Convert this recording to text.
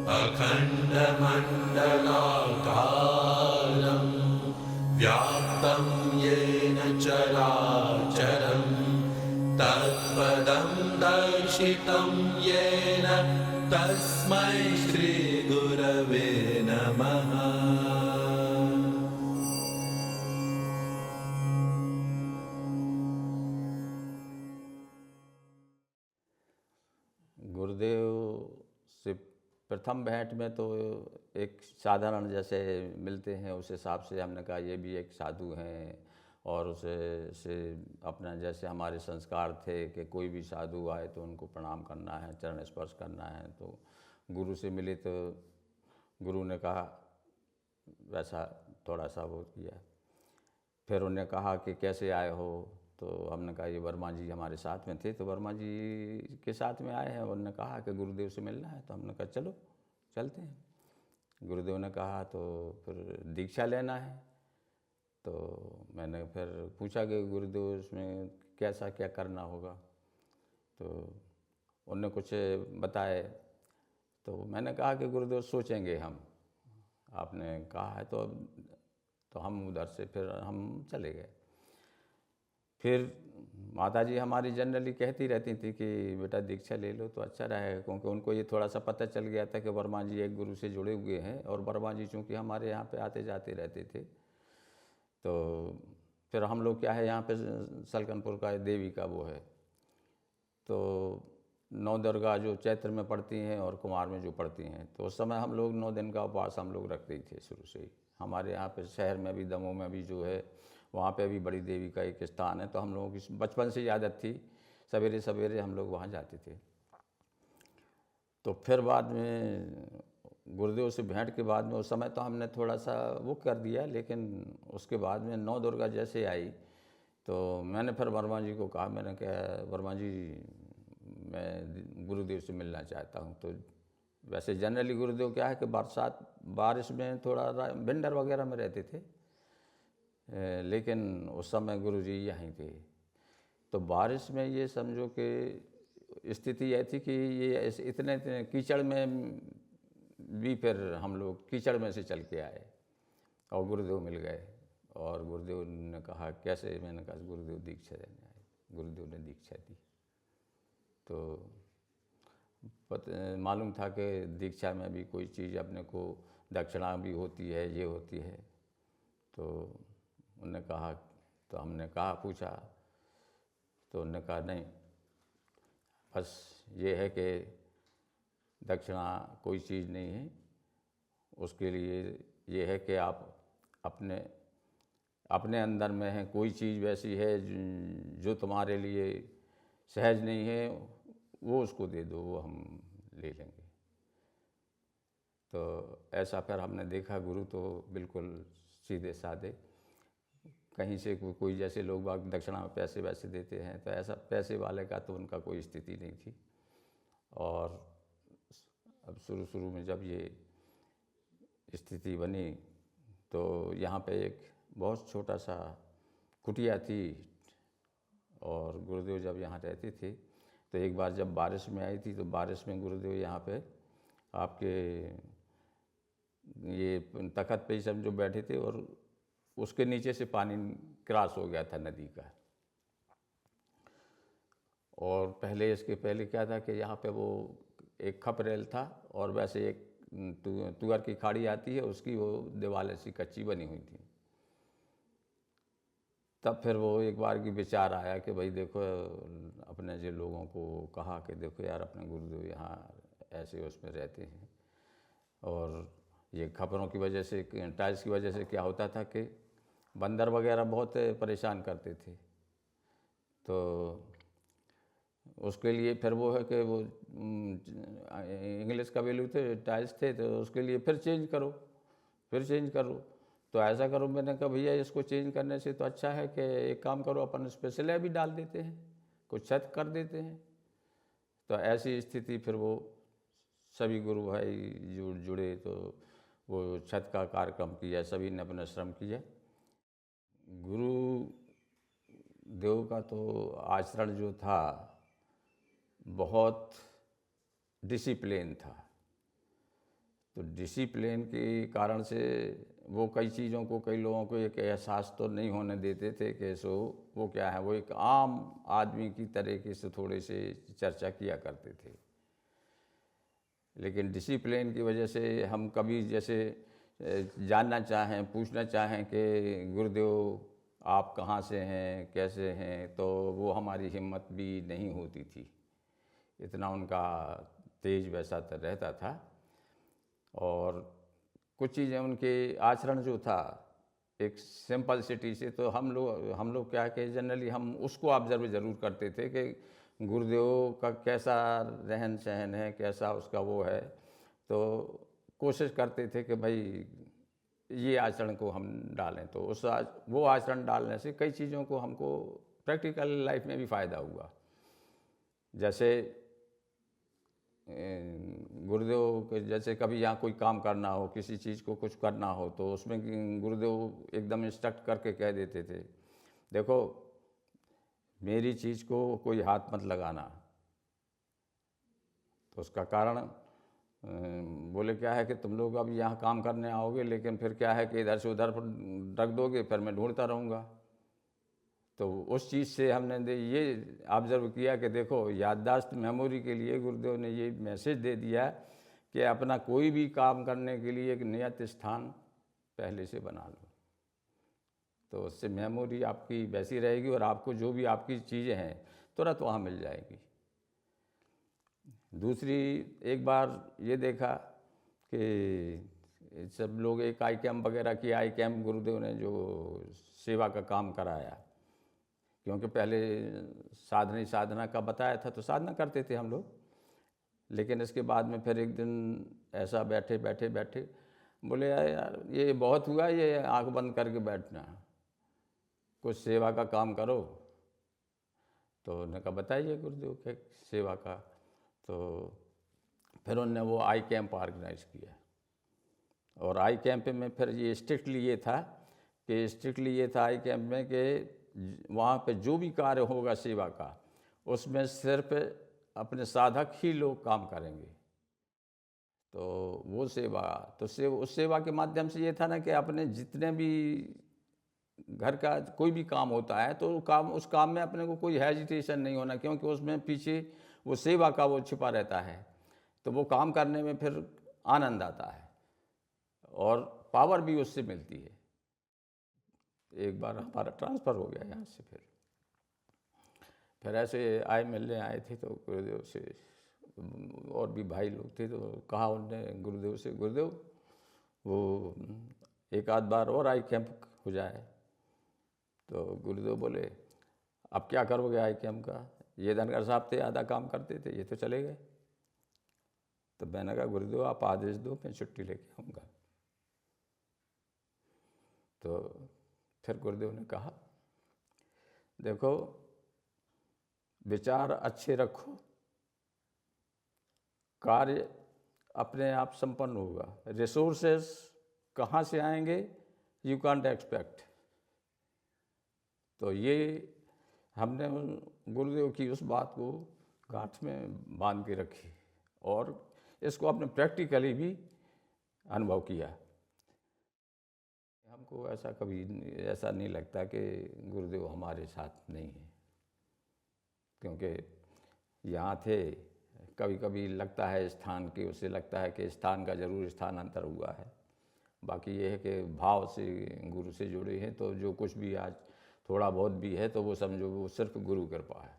अखण्डमण्डलाकारं व्याप्तं येन चराचरं तत्पदं दर्शितं येन तस्मै श्रीगुरवे नमः। गुरुदेव से प्रथम भेंट में तो एक साधारण जैसे मिलते हैं उस हिसाब से हमने कहा ये भी एक साधु हैं, और उसे से अपना जैसे हमारे संस्कार थे कि कोई भी साधु आए तो उनको प्रणाम करना है, चरण स्पर्श करना है। तो गुरु से मिले तो गुरु ने कहा वैसा थोड़ा सा वो किया। फिर उन्होंने कहा कि कैसे आए हो, तो हमने कहा ये वर्मा जी हमारे साथ में थे, तो वर्मा जी के साथ में आए हैं। उन्होंने कहा कि गुरुदेव से मिलना है, तो हमने कहा चलो चलते हैं। गुरुदेव ने कहा तो फिर दीक्षा लेना है। तो मैंने फिर पूछा कि गुरुदेव इसमें कैसा क्या करना होगा, तो उन्होंने कुछ बताए। तो मैंने कहा कि गुरुदेव सोचेंगे हम, आपने कहा है तो हम उधर से फिर हम चले गए। फिर माताजी हमारी जनरली कहती रहती थी कि बेटा दीक्षा ले लो तो अच्छा रहेगा, क्योंकि उनको ये थोड़ा सा पता चल गया था कि वर्मा जी एक गुरु से जुड़े हुए हैं, और वर्मा जी चूँकि हमारे यहाँ पे आते जाते रहते थे। तो फिर हम लोग क्या है यहाँ पे सलकनपुर का देवी का वो है, तो नौ दुर्गा जो चैत्र में पड़ती हैं और कुमार में जो पड़ती हैं, तो उस समय हम लोग 9 दिन का उपवास हम लोग रखते ही थे शुरू से ही। हमारे यहाँ पे शहर में भी, दमोह में भी जो है वहाँ पे भी बड़ी देवी का एक स्थान है, तो हम लोगों की बचपन से ही आदत थी, सवेरे सवेरे हम लोग वहाँ जाते थे। तो फिर बाद में गुरुदेव से भेंट के बाद में उस समय तो हमने थोड़ा सा वो कर दिया, लेकिन उसके बाद में 9 दुर्गा जैसे आई तो मैंने फिर वर्मा जी को कहा, मैंने कहा वर्मा जी मैं गुरुदेव से मिलना चाहता हूँ। तो वैसे जनरली गुरुदेव क्या है कि बारिश में थोड़ा भिंडर वगैरह में रहते थे, लेकिन उस समय गुरुजी यहीं थे। तो बारिश में ये समझो कि स्थिति यह थी कि ये इतने कीचड़ में भी फिर हम लोग कीचड़ में से चल के आए और गुरुदेव मिल गए। और गुरुदेव ने कहा कैसे, मैंने कहा गुरुदेव दीक्षा देने आए। गुरुदेव ने दीक्षा दी। तो मालूम था कि दीक्षा में भी कोई चीज़ अपने को दक्षिणा भी होती है, ये होती है। तो उन्होंने कहा, तो हमने कहा पूछा, तो उन्होंने कहा नहीं, बस ये है कि दक्षिणा कोई चीज़ नहीं है, उसके लिए ये है कि आप अपने अपने अंदर में है, कोई चीज़ वैसी है जो तुम्हारे लिए सहज नहीं है वो उसको दे दो, वो हम ले लेंगे। तो ऐसा फिर हमने देखा, गुरु तो बिल्कुल सीधे साधे, कहीं से कोई जैसे लोग बाग दक्षिणा में पैसे वैसे देते हैं, तो ऐसा पैसे वाले का तो उनका कोई स्थिति नहीं थी। और अब शुरू शुरू में जब ये स्थिति बनी तो यहाँ पे एक बहुत छोटा सा कुटिया थी, और गुरुदेव जब यहाँ रहते थे तो एक बार जब बारिश में आई थी तो बारिश में गुरुदेव यहाँ पे आपके ये तख्त पे ही समझो बैठे थे, और उसके नीचे से पानी क्रॉस हो गया था नदी का। और पहले इसके पहले क्या था कि यहाँ पे वो एक खपरेल था, और वैसे एक तुअर की खाड़ी आती है, उसकी वो दीवार ऐसी कच्ची बनी हुई थी। तब फिर वो एक बार की विचार आया कि भाई देखो, अपने जो लोगों को कहा कि देखो यार अपने गुरुदेव यहाँ ऐसे उसमें रहते हैं, और ये खपरों की वजह से, टाइल्स की वजह से क्या होता था कि बंदर वगैरह बहुत परेशान करते थे। तो उसके लिए फिर वो है कि वो इंग्लिश का वैल्यू थे, टाइल्स थे, तो उसके लिए फिर चेंज करो, फिर चेंज करो। तो ऐसा करो, मैंने कहा भैया इसको चेंज करने से तो अच्छा है कि एक काम करो, अपन उस पर स्लैब भी डाल देते हैं, कुछ छत कर देते हैं। तो ऐसी स्थिति फिर वो सभी गुरु भाई जुड़े, तो वो छत का कार्यक्रम किया, सभी ने अपना श्रम किया। गुरु देव का तो आचरण जो था बहुत डिसिप्लिन था। तो डिसिप्लिन के कारण से वो कई चीज़ों को, कई लोगों को एक एहसास तो नहीं होने देते थे कि सो वो क्या है, वो एक आम आदमी की तरीके से थोड़े से चर्चा किया करते थे। लेकिन डिसिप्लिन की वजह से हम कभी जैसे जानना चाहें, पूछना चाहें कि गुरुदेव आप कहाँ से हैं, कैसे हैं, तो वो हमारी हिम्मत भी नहीं होती थी, इतना उनका तेज वैसा रहता था। और कुछ चीज़ें उनके आचरण जो था एक सिंपलिसिटी से, तो हम लोग क्या कि जनरली हम उसको ऑब्जर्व ज़रूर करते थे कि गुरुदेव का कैसा रहन सहन है, कैसा उसका वो है, तो कोशिश करते थे कि भाई ये आचरण को हम डालें। तो वो आचरण डालने से कई चीज़ों को हमको प्रैक्टिकल लाइफ में भी फ़ायदा हुआ। जैसे गुरुदेव के जैसे कभी यहाँ कोई काम करना हो, किसी चीज़ को कुछ करना हो, तो उसमें गुरुदेव एकदम इंस्ट्रक्ट करके कह देते थे, देखो मेरी चीज़ को कोई हाथ मत लगाना। तो उसका कारण बोले क्या है कि तुम लोग अब यहाँ काम करने आओगे, लेकिन फिर क्या है कि इधर से उधर रख दोगे, फिर मैं ढूंढता रहूँगा। तो उस चीज़ से हमने ये ऑब्ज़र्व किया कि देखो याददाश्त मेमोरी के लिए गुरुदेव ने ये मैसेज दे दिया कि अपना कोई भी काम करने के लिए एक नियत स्थान पहले से बना लो, तो उससे मेमोरी आपकी वैसी रहेगी और आपको जो भी आपकी चीज़ें हैं तुरंत वहाँ मिल जाएगी। दूसरी, एक बार ये देखा कि सब लोग एक आई कैम्प वगैरह की, आई कैम्प गुरुदेव ने जो सेवा का काम कराया, क्योंकि पहले साधना का बताया था तो साधना करते थे हम लोग, लेकिन इसके बाद में फिर एक दिन ऐसा बैठे बोले यार ये बहुत हुआ, ये आंख बंद करके बैठना, कुछ सेवा का काम करो। तो उन्होंने कहा बताइए गुरुदेव के सेवा का। तो फिर उन्होंने वो आई कैंप ऑर्गेनाइज किया, और आई कैंप में फिर ये स्ट्रिक्टली ये था आई कैंप में कि वहाँ पे जो भी कार्य होगा सेवा का, उसमें सिर्फ अपने साधक ही लोग काम करेंगे। तो वो सेवा, तो उस सेवा के माध्यम से ये था ना कि अपने जितने भी घर का कोई भी काम होता है तो उस काम में अपने को कोई हेजिटेशन नहीं होना, क्योंकि उसमें पीछे वो सेवा का वो छिपा रहता है, तो वो काम करने में फिर आनंद आता है और पावर भी उससे मिलती है। एक बार हमारा ट्रांसफ़र हो गया यहाँ से, फिर ऐसे आए मिलने आए थे, तो गुरुदेव से और भी भाई लोग थे, तो कहा उनने गुरुदेव से, गुरुदेव वो एक आध बार और आई कैंप हो जाए। तो गुरुदेव बोले अब क्या करोगे आई कैंप का, ये धनगर साहब थे आधा काम करते थे, ये तो चले गए। तो मैंने कहा गुरुदेव आप आदेश दो, मैं छुट्टी लेके आऊँगा। तो फिर गुरुदेव ने कहा देखो विचार अच्छे रखो, कार्य अपने आप संपन्न होगा, रिसोर्सेस कहाँ से आएंगे यू कांट एक्सपेक्ट। तो ये हमने गुरुदेव की उस बात को गांठ में बांध के रखी और इसको अपने प्रैक्टिकली भी अनुभव किया। हमको ऐसा नहीं लगता कि गुरुदेव हमारे साथ नहीं है, क्योंकि यहाँ थे। कभी कभी लगता है स्थान की, उससे लगता है कि स्थान का ज़रूर स्थानांतर हुआ है, बाकी ये है कि भाव से गुरु से जुड़े हैं, तो जो कुछ भी आज थोड़ा बहुत भी है तो वो समझो वो सिर्फ गुरु कृपा है।